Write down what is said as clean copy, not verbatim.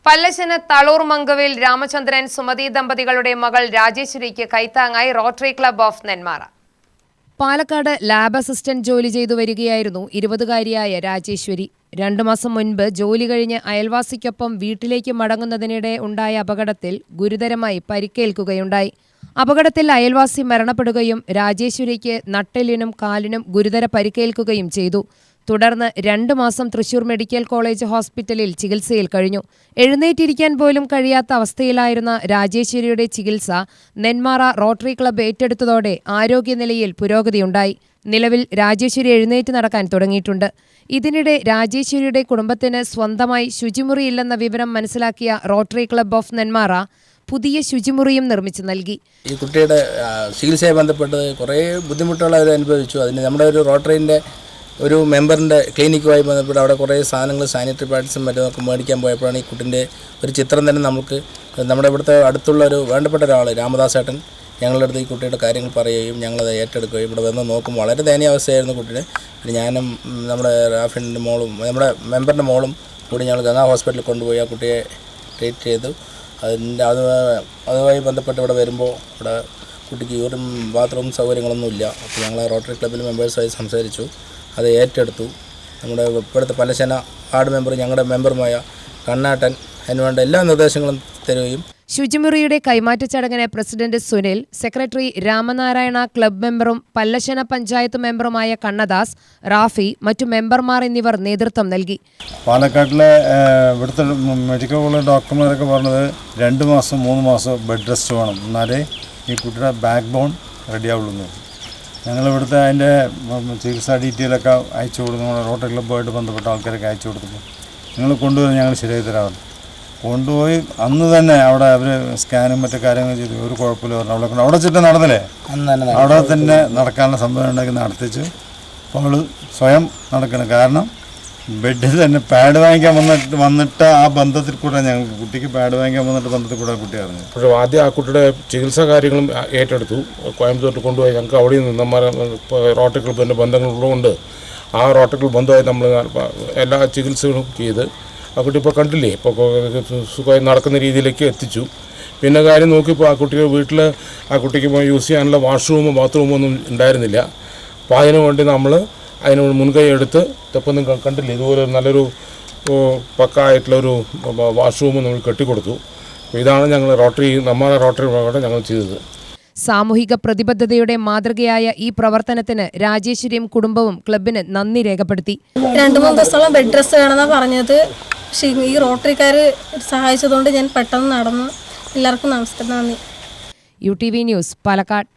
പല്ലശ്ശന തളൂർ മങ്കവിൽ രാമചന്ദ്രൻ സുമതി ദമ്പതികളുടെ മകൾ രാജേശ്വരിക്ക് കൈത്താങ്ങായി Rotary Club of Nenmara. Palakkad lab assistant ജോലി ചെയ്തു വരികയായിരുന്നു 20-കാരിയായ രാജേശ്വരി. 2 മാസം മുൻപ് ജോലി കഴിഞ്ഞ് അയൽവാസിക്കൊപ്പം വീട്ടിലേക്ക് മടങ്ങുന്നതിനിടെ ഉണ്ടായ അപകടത്തിൽ ഗുരുതരമായി പരിക്കേൽക്കുകയുണ്ടായി. അപകടത്തിൽ അയൽവാസി മരണപ്പെടുകയും രാജേശ്വരിക്ക് നട്ടെല്ലിനും കാലിനും ഗുരുതര പരിക്കേൽക്കുകയും ചെയ്തു. തുടർന്ന് 2 മാസം തൃശൂർ മെഡിക്കൽ കോളേജ് ഹോസ്പിറ്റലിൽ ചികിത്സയിൽ കഴിഞ്ഞു. എഴുന്നേറ്റിരിക്കാൻ പോലും കഴിയാത്ത അവസ്ഥയിലായിരുന്ന രാജേശ്വരിയുടെ ചികിത്സ നെന്മാറ റോട്ടറി ക്ലബ്ബ് ഏറ്റെടുത്തതോടെ ആരോഗ്യനിലയിൽ പുരോഗതിയുണ്ടായി. നിലവിൽ രാജേശ്വരി എഴുന്നേറ്റ് നടക്കാൻ തുടങ്ങിയിട്ടുണ്ട്. ഇതിനിടെ രാജേശ്വരിയുടെ കുടുംബത്തിന് സ്വന്തമായി ശുചിമുറിയില്ലെന്ന വിവരം മനസ്സിലാക്കിയ റോട്ടറി ക്ലബ്ബ് ഓഫ് നെന്മാറ പുതിയ ശുചിമുറിയും നിർമ്മിച്ചു നൽകി. ഈ കുട്ടിയുടെ ചികിത്സയെ ബന്ധപ്പെട്ട് കുറേ ബുദ്ധിമുട്ടുകൾ അവർ അനുഭവിച്ചു. അതിന് നമ്മുടെ ഒരു റോട്ടറിൻ്റെ ഒരു മെമ്പറിൻ്റെ ക്ലിനിക്കുമായി ബന്ധപ്പെട്ട് അവിടെ കുറേ സാധനങ്ങൾ സാനിറ്ററി പാഡ്സും മറ്റുമൊക്കെ മേടിക്കാൻ പോയപ്പോഴാണ് ഈ കുട്ടിൻ്റെ ഒരു ചിത്രം തന്നെ നമുക്ക് നമ്മുടെ ഇവിടുത്തെ അടുത്തുള്ള ഒരു വേണ്ടപ്പെട്ട ഒരാൾ രാമദാസേട്ടൻ ഞങ്ങളുടെ അടുത്ത് ഈ കുട്ടിയുടെ കാര്യങ്ങൾ പറയുകയും ഞങ്ങളത് ഏറ്റെടുക്കുകയും ഇവിടെ വന്ന് നോക്കുമ്പോൾ വളരെ ദയനീയാവസ്ഥയായിരുന്നു കുട്ടിയുടെ. പിന്നെ ഞാനും നമ്മുടെ റാഫിൻ്റെ മോളും നമ്മുടെ മെമ്പറിൻ്റെ മോളും കൂടി ഞങ്ങൾ ഗംഗാ ഹോസ്പിറ്റലിൽ കൊണ്ടുപോയി ആ കുട്ടിയെ ട്രീറ്റ് ചെയ്തു. അതുമായി ബന്ധപ്പെട്ട് ഇവിടെ വരുമ്പോൾ ഇവിടെ കുട്ടിക്ക് യൂറിൻ ബാത്റൂം സൗകര്യങ്ങളൊന്നുമില്ല. അപ്പോൾ ഞങ്ങൾ റോട്ടറി ക്ലബ്ബിൽ മെമ്പേഴ്സായി സംസാരിച്ചു. അത് ഏറ്റെടുത്തു. നമ്മുടെ ഇപ്പോഴത്തെ പല്ലശ്ശന വാർഡ് മെമ്പർ ഞങ്ങളുടെ മെമ്പറുമായ കണ്ണാട്ടൻ അതിനുവേണ്ട എല്ലാ നിർദ്ദേശങ്ങളും തരുകയും. ശുചിമുറിയുടെ കൈമാറ്റ ചടങ്ങിന് president Sunil, secretary Ramanarayana, club മെമ്പറും പല്ലശ്ശന പഞ്ചായത്ത് മെമ്പറുമായ കണ്ണദാസ്, റാഫി, മറ്റു മെമ്പർമാർ എന്നിവർ നേതൃത്വം നൽകി. പാലക്കാട്ടിലെ ഇവിടുത്തെ മെഡിക്കൽ കോളേജ് ഡോക്ടർമാരൊക്കെ പറഞ്ഞത് 2 മാസം 3 മാസം ബെഡ് റെസ്റ്റ് വേണം, എന്നാലേ ഈ കുട്ടിയുടെ ബാക്ക് ബോൺ റെഡിയാവുള്ളൂ. ഞങ്ങളിവിടുത്തെ അതിൻ്റെ ചികിത്സാ ഡീറ്റെയിലൊക്കെ അയച്ചു കൊടുത്തു. നമ്മുടെ റോട്ടറി ക്ലബ്ബുമായിട്ട് ബന്ധപ്പെട്ട ആൾക്കാരൊക്കെ അയച്ചു കൊടുത്തപ്പോൾ നിങ്ങൾ കൊണ്ടുവന്ന് ഞങ്ങൾ ശരിയായി തരാറുണ്ട്. കൊണ്ടുപോയി അന്ന് തന്നെ അവിടെ അവർ സ്കാനും മറ്റു കാര്യങ്ങൾ ചെയ്തു. ഒരു കുഴപ്പമില്ല പറഞ്ഞു. അവിടെ ചുറ്റും നടന്നില്ലേ, അവിടെ തന്നെ നടക്കാനുള്ള സംഭവം ഉണ്ടാക്കി നടത്തിച്ച് അപ്പോൾ അവൾ സ്വയം നടക്കണം. കാരണം ബെഡിൽ തന്നെ പാഡ് വാങ്ങിക്കാൻ വന്നിട്ട് ആ ബന്ധത്തിൽ കൂടെ ഞങ്ങൾക്ക് കുട്ടിക്ക് പാഡ് വാങ്ങിക്കാൻ വന്നിട്ട് ബന്ധത്തിൽ കൂടെ കുട്ടി അറിഞ്ഞു. പക്ഷേ ആദ്യം ആ കുട്ടിയുടെ ചികിത്സാ കാര്യങ്ങളും ഏറ്റെടുത്തു. കോയമ്പത്തൂർ കൊണ്ടുപോയി ഞങ്ങൾക്ക് അവിടെ നിന്ന് നമ്മുടെ റോട്ടറി ക്ലബ്ബിൻ്റെ ബന്ധങ്ങളുള്ളതുകൊണ്ട് ആ റോട്ടറി ക്ലബ്ബ് ബന്ധമായി നമ്മൾ എല്ലാ ചികിത്സകളും ചെയ്ത് ആ കുട്ടി ഇപ്പോൾ കണ്ടില്ലേ, ഇപ്പോൾ സുഖമായി നടക്കുന്ന രീതിയിലേക്ക് എത്തിച്ചു. പിന്നെ കാര്യം നോക്കിയപ്പോൾ ആ കുട്ടിയുടെ വീട്ടിൽ ആ കുട്ടിക്ക് യൂസ് ചെയ്യാനുള്ള വാഷ്റൂമും ബാത്റൂമും ഒന്നും ഉണ്ടായിരുന്നില്ല. അപ്പോൾ അതിനു വേണ്ടി നമ്മൾ അതിന് മുൻകൈ എടുത്ത് ഇപ്പം നിങ്ങൾ കണ്ടില്ലേ, ഇതുപോലെ നല്ലൊരു പക്കായിട്ടുള്ളൊരു വാഷ്റൂം നമ്മൾ കെട്ടിക്കൊടുത്തു. അപ്പോൾ ഇതാണ് ഞങ്ങൾ നെന്മാറ റോട്ടറി പ്രകാരം ഞങ്ങൾ ചെയ്തത്. സാമൂഹിക പ്രതിബദ്ധതയുടെ മാതൃകയായ ഈ പ്രവർത്തനത്തിന് രാജേശ്വരിയും കുടുംബവും ക്ലബിന് നന്ദി രേഖപ്പെടുത്തി. 2-3 ദിവസത്തോളം ബെഡ് റെസ്റ്റ് വേണമെന്നാണ് പറഞ്ഞത്. പക്ഷേ ഈ റോട്ടറിക്കാർ സഹായിച്ചതുകൊണ്ട് ഞാൻ പെട്ടെന്ന് നടന്നു. എല്ലാവർക്കും നന്ദി. UTV news, Palakkad.